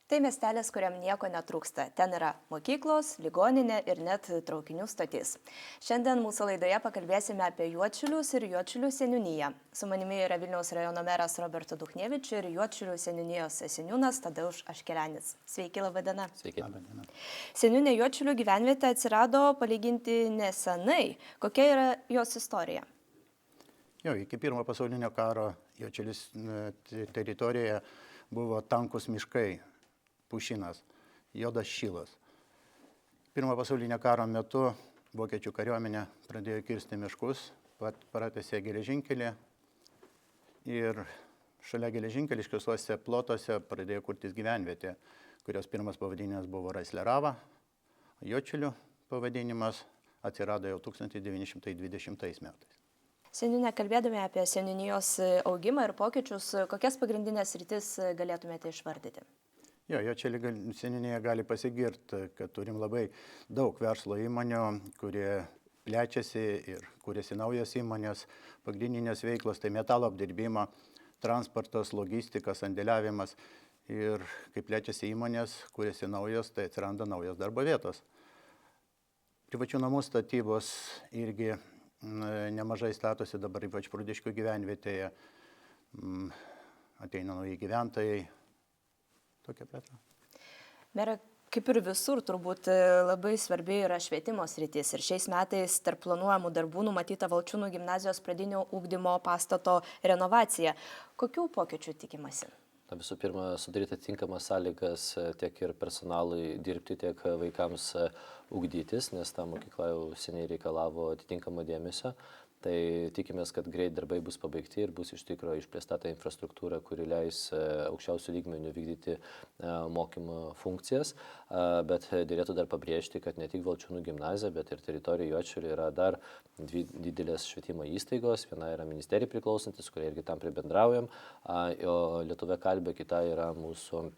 Tai miestelis, kuriam nieko netrūksta. Ten yra mokyklos, ligoninė ir net traukinių stotis. Šiandien mūsų laidoje pakalbėsime apie Juodšilius ir Juodšilių seniūniją. Su manimi yra Vilniaus rajono meras Roberto Duchnevič ir Juodšilių seniūnijos seniūnas Tadeuš Aškelenis. Sveiki, laba diena. Sveiki. Seniūnė Juodšilių gyvenvietė atsirado palyginti nesenai. Kokia yra jos istorija? Iki pirmo pasaulinio karo Juodšilės teritorijoje buvo tankus miškai, pušinas, juodas šilas. Pirmo pasaulinio karo metu vokiečių kariuomenė pradėjo kirsti miškus, pratęsė geležinkelį ir šalia geležinkeliškiuose plotuose pradėjo kurtis gyvenvietė, kurios pirmas pavadinimas buvo Raislerava, Juodšilių pavadinimas atsirado jau 1920 metais. Seniūne, kalbėdami apie seniūnijos augimą ir pokyčius, kokias pagrindinės sritis galėtumėte išvardyti? Juodšilių seniūnija gali pasigirti, kad turim labai daug verslo įmonių, kurie plečiasi ir kuriasi naujos įmonės, pagrindinės veiklos, tai metalo apdirbimo, transportas, logistika, sandėliavimas ir kai plečiasi įmonės, kuriasi naujos, tai atsiranda naujos darbo vietos. Privačių namų statybos irgi nemažai statosi dabar ypač Prūdiškių gyvenvietėje, ateina nauji gyventojai. Tokia plėtra. Mere, kaip ir visur, turbūt labai svarbi yra švietimo sritis ir šiais metais tarp planuojamų darbų numatyta Valčiūnų gimnazijos pradinio ugdymo pastato renovacija. Kokių pokyčių tikimasi? Visų pirma, sudaryti atitinkamas sąlygas tiek ir personalui dirbti, tiek vaikams ugdytis, nes ta mokykla jau seniai reikalavo atitinkamo dėmesio. Tai tikimės, kad greit darbai bus pabaigti ir bus iš tikrųjų išplėsta ta infrastruktūra, kuri leis aukščiausių lygmenių vykdyti mokymo funkcijas. Bet dėlėtų dar pabrėžti, kad ne tik Valčiūnų gimnazija, bet ir teritorija Juodšilių yra dar dvi didelės švietimo įstaigos. Viena yra ministerijai priklausantis, kurie irgi tam pribendraujam, o lietuviakalbė kita yra mūsų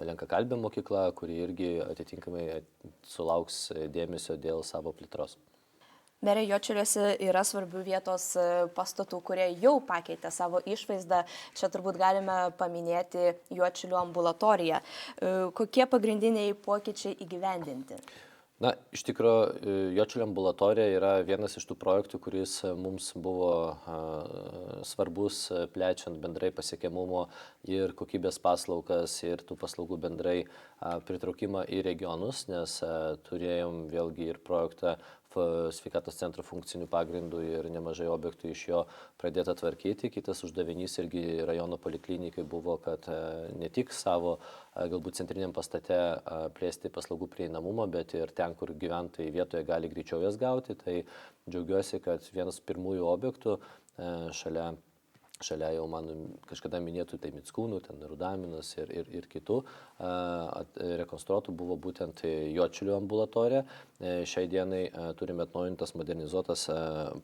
lenkakalbė mokykla, kuri irgi atitinkamai sulauks dėmesio dėl savo plėtros. Mere, Juodšiliuose yra svarbių vietos pastatų, kurie jau pakeitė savo išvaizdą. Čia turbūt galime paminėti Juodšilių ambulatoriją. Kokie pagrindiniai pokyčiai įgyvendinti? Iš tikrųjų, Juodšilių ambulatorija yra vienas iš tų projektų, kuris mums buvo svarbus plečiant bendrai pasiekiamumo ir kokybės paslaugas ir tų paslaugų bendrai pritraukimą į regionus, nes turėjom vėlgi ir projektą sveikatos centro funkcinių pagrindų ir nemažai objektų iš jo pradėta tvarkyti. Kitas uždavinys irgi rajono poliklinikai buvo, kad ne tik savo galbūt centriniam pastate plėsti paslaugų prieinamumą, bet ir ten, kur gyventojai vietoje gali greičiau jas gauti. Tai džiaugiuosi, kad vienas pirmųjų objektų šalia jau man kažkada minėtų, tai Mickūnų, ten Rudaminas ir kitų rekonstruotų buvo būtent Juodšilių ambulatorija. Šiai dienai turime atnaujintas, modernizuotas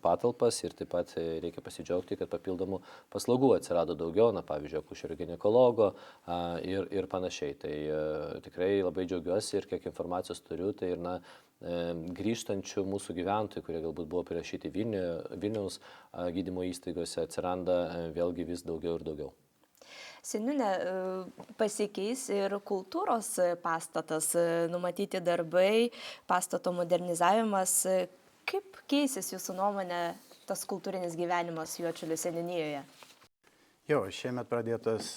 patalpas ir taip pat reikia pasidžiaugti, kad papildomų paslaugų atsirado daugiau, pavyzdžiui, akušerio ginekologo ir panašiai. Tai tikrai labai džiaugiuosi ir kiek informacijos turiu, tai ir grįžtančių mūsų gyventojų, kurie galbūt buvo prirašyti Vilniaus gydymo įstaigose, atsiranda vėlgi vis daugiau ir daugiau. Seniūne, pasikeis ir kultūros pastatas, numatyti darbai, pastato modernizavimas. Kaip keisis jūsų nuomonė tas kultūrinis gyvenimas Juodšilių seniūnijoje? Šiemet pradėtas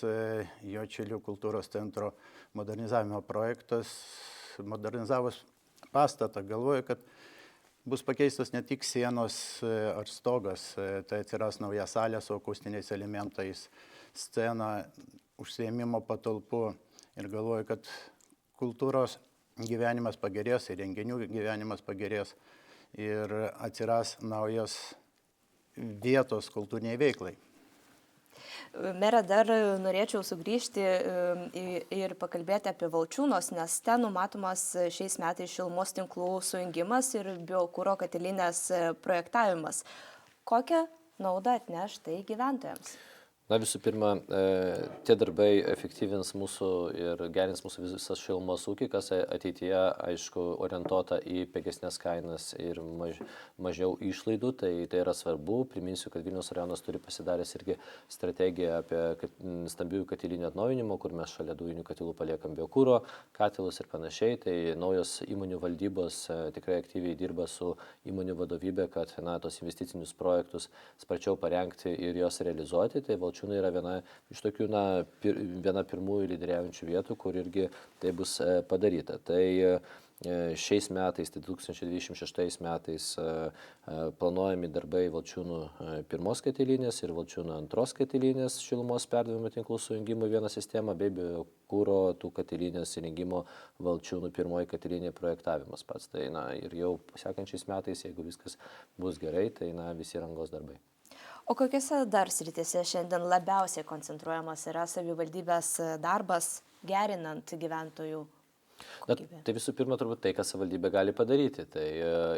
Juodšilių kultūros centro modernizavimo projektas. Modernizavus pastatą galvoju, kad bus pakeistos ne tik sienos ar stogas, tai atsiras nauja salė su akustiniais elementais, scena, užsiėmimo patalpų ir galvoju, kad kultūros gyvenimas pagerės ir renginių gyvenimas pagerės ir atsiras naujos vietos kultūriniai veiklai. Mere, dar norėčiau sugrįžti ir pakalbėti apie Valčiūnus, nes ten numatomas šiais metais šilumos tinklų sujungimas ir biokuro katilinės projektavimas. Kokią naudą atneš tai gyventojams? Na visų pirma, tie darbai efektyvins mūsų ir gerins mūsų visas šilumos ūkį, kas ateityje, aišku, orientuota į pigesnės kainas ir mažiau išlaidų, tai yra svarbu. Priminsiu, kad Vilniaus rajonas turi pasidaręs irgi strategiją apie stambiųjų katilinių atnaujinimo, kur mes šalia dujinių katilų paliekam biokuro katilus ir panašiai. Tai naujos įmonių valdybos tikrai aktyviai dirba su įmonių vadovybė, kad tos investicinius projektus sparčiau parengti ir juos realizuoti. Tai Valčiūnai yra viena iš tokių, viena pirmųjų lyderiaujančių vietų, kur irgi tai bus padaryta. Tai šiais metais, tai 2026 metais planuojami darbai Valčiūnų pirmos katilinės ir Valčiūnų antros katilinės šilumos perdavimo tinklų sujungimo į vieną sistemą, bei biokuro tų katilinės įrengimo Valčiūnų pirmoji katilinė projektavimas pats. Tai ir jau sekančiais metais, jeigu viskas bus gerai, tai visi rangos darbai. O kokiuose dar srityse šiandien labiausiai koncentruojamas yra savivaldybės darbas, gerinant gyventojų kokybę? Tai visų pirma, turbūt tai, ką savivaldybė gali padaryti. Tai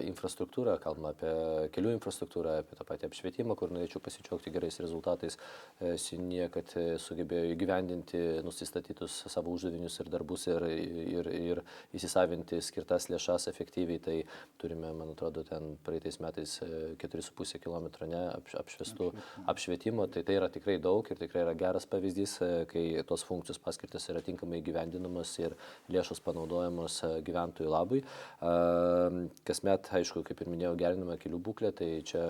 infrastruktūra, kalbame apie kelių infrastruktūrą, apie tą patį apšvietimą, kur norėčiau pasidžiaugti gerais rezultatais. Seniūnija, kad sugebėjo įgyvendinti nusistatytus savo uždavinius ir darbus ir įsisavinti skirtas lėšas efektyviai. Tai turime, man atrodo, ten praeitais metais 4,5 km apšviestų apšvietimo. Tai yra tikrai daug ir tikrai yra geras pavyzdys, kai tos funkcijos paskirtis yra tinkamai įgyvendinamos ir lėšos panaudojamos gyventojų labui. Kasmet, aišku, kaip ir minėjau, geriname kelių būklę, tai čia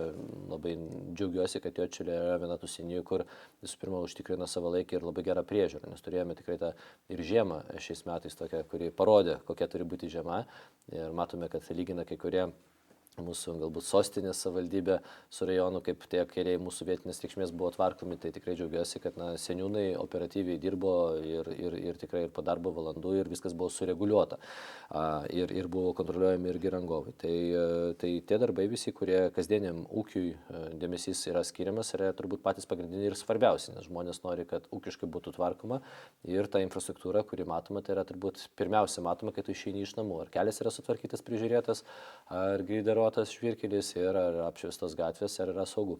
labai džiaugiuosi, kad Juodšilė yra viena tų seniūnijų, kur visų pirma užtikrina savalaikį ir labai gerą priežiūrą, nes turėjome tikrai tą ir žiemą šiais metais tokią, kuri parodė, kokia turi būti žiema, ir matome, kad lygina kai kurie mūsų galbūt sostinės savivaldybė su rajonu, kaip tie keliai mūsų vietinės reikšmės buvo tvarkomi, tai tikrai džiaugiuosi, kad seniūnai operatyviai dirbo ir tikrai ir po darbo valandų ir viskas buvo sureguliuota ir buvo kontroliuojami irgi rangovai. Tai tie darbai visi, kurie kasdieniam ūkiui dėmesys yra skiriamas, yra turbūt patys pagrindiniai ir svarbiausi, nes žmonės nori, kad ūkiškai būtų tvarkoma ir ta infrastruktūra, kuri matoma, tai yra turbūt pirmiausia matoma, kai tu išeini iš namų. Ar kelias yra sutvarkytas, prižiūrėtas, ar greidarotas žvyrkelis ir ar apšviestos gatvės, ar yra saugu.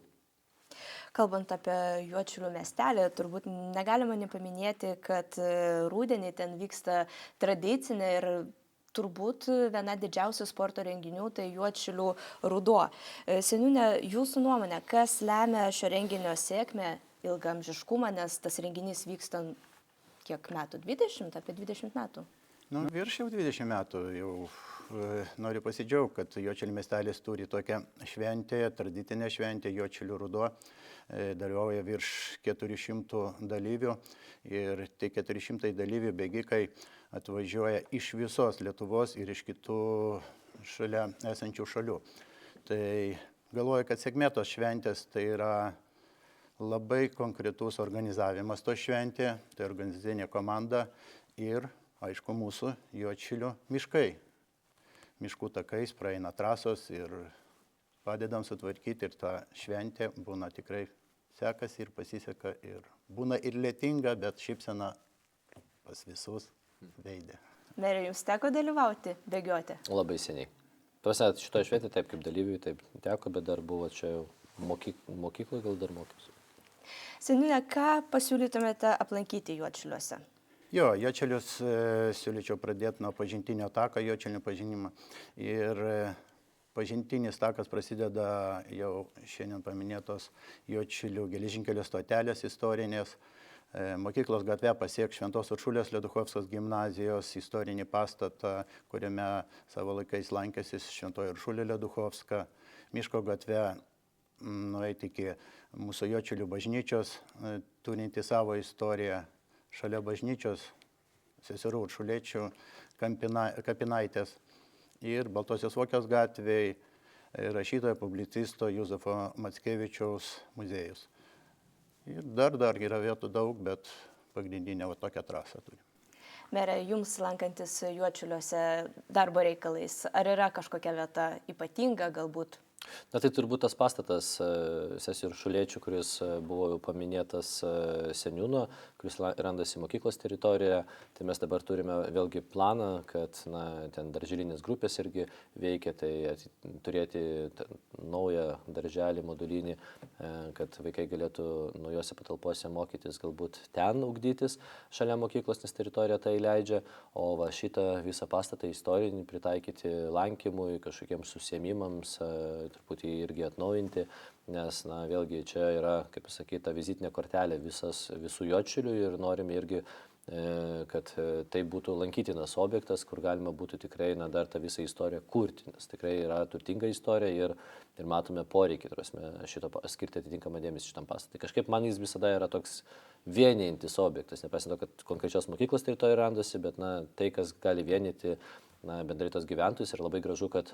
Kalbant apie Juodšilių miestelį, turbūt negalima nepaminėti, kad rudenį ten vyksta tradicinė ir turbūt viena didžiausių sporto renginių, tai Juodšilių ruduo. Seniūne, jūsų nuomonė, kas lemia šio renginio sėkmę, ilgaamžiškumą, nes tas renginys vyksta kiek metų? 20, apie 20 metų? Virš jau 20 metų jau noriu pasidžiaugti, kad Juodšilių miestelis turi tokią šventę, tradicinę šventę, Juodšilių ruduo. Dalyvauja virš 400 dalyvių ir tie 400 dalyvių bėgikai atvažiuoja iš visos Lietuvos ir iš kitų šalia esančių šalių. Tai galvoju, kad sėkmė tos šventės tai yra labai konkretus organizavimas to šventė, tai organizacinė komanda ir aišku, mūsų Juodšilių miškai. Miškų takais praeina trasos ir padedam sutvarkyti ir ta šventė būna tikrai sekasi ir pasiseka ir būna ir lėtinga, bet šypsena pas visus veidė. Merė, jums teko dalyvauti, bėgioti? Labai seniai. Prasat, šitoje šventėje taip kaip dalyviui, taip teko, bet dar buvo čia jau mokykloje, gal dar mokiausi. Seniūne, ką pasiūlytumėte aplankyti Juodšiliuose? Juodšilius siūlyčiau pradėti nuo pažintinio tako, Juodšilių pažinimą. Ir pažintinis takas prasideda jau šiandien paminėtos Juodšilių geležinkelio stotelės istorinės. Mokyklos gatve pasieks Šventos Uršulės Leduchovskos gimnazijos istorinį pastatą, kuriame savo laikais lankėsi Šventoji Uršulė Leduchovska. Miško gatve nueiti iki mūsų Juodšilių bažnyčios, turinti savo istoriją. Šalia bažnyčios seserų Uršulėčių kapinaitės ir Baltosios Vokės gatvėje rašytojo publicisto Juzefo Mackevičiaus muziejus. Ir dar yra vietų daug, bet pagrindinė tokią trasą turi. Mere, jums lankantis Juodšiliuose darbo reikalais, ar yra kažkokia vieta ypatinga galbūt? Na tai turbūt tas pastatas sesijų Uršulėčių, kuris buvo jau paminėtas seniūno, kuris randasi mokyklos teritorijoje. Tai mes dabar turime vėlgi planą, kad ten darželinės grupės irgi veikia, tai turėti naują darželį modulinį, kad vaikai galėtų naujose patalpose mokytis, galbūt ten ugdytis šalia mokyklos, nes teritorija tai leidžia, o va šitą visą pastatą istorinį pritaikyti lankymui, kažkokiems užsiėmimams, truputį irgi atnaujinti, nes, na, vėlgi čia yra, kaip sakyta, vizitinė kortelė visų Juodšilių ir norime irgi kad tai būtų lankytinas objektas, kur galima būtų tikrai dar tą visą istoriją kurti, nes tikrai yra turtinga istorija ir matome poreikį, šito skirti atitinkamą dėmesį šitam pastatui. Kažkaip man jis visada yra toks vienijantis objektas, nepaisant to, kad konkrečios mokyklos teritorijoje randasi, bet tai, kas gali vienyti bendrai tos gyventojus ir labai gražu, kad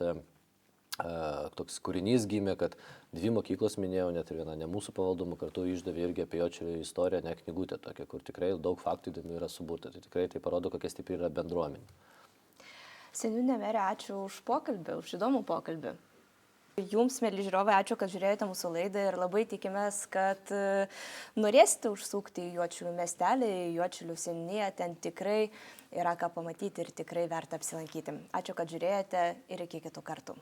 toks kūrinys gimė, kad 2 mokyklos, minėjau, net ir viena ne mūsų pavaldumo, kartu išdavė irgi apie Juodšilių istoriją, ne knygutę tokia, kur tikrai daug faktų įdomių yra suburta. Tai tikrai tai parodo, kokia stipri yra bendruomenė. Seniūnė merė, ačiū už pokalbį, už įdomų pokalbį. Jums, mėly žiūrovai, ačiū, kad žiūrėjote mūsų laidą ir labai tikimės, kad norėsite užsukti į Juodšilių miestelį, į Juodšilių seniūniją, ten tikrai yra ką pamatyti ir tikrai verta apsilankyti. Ačiū, kad žiūrėjote ir iki kitų kartų.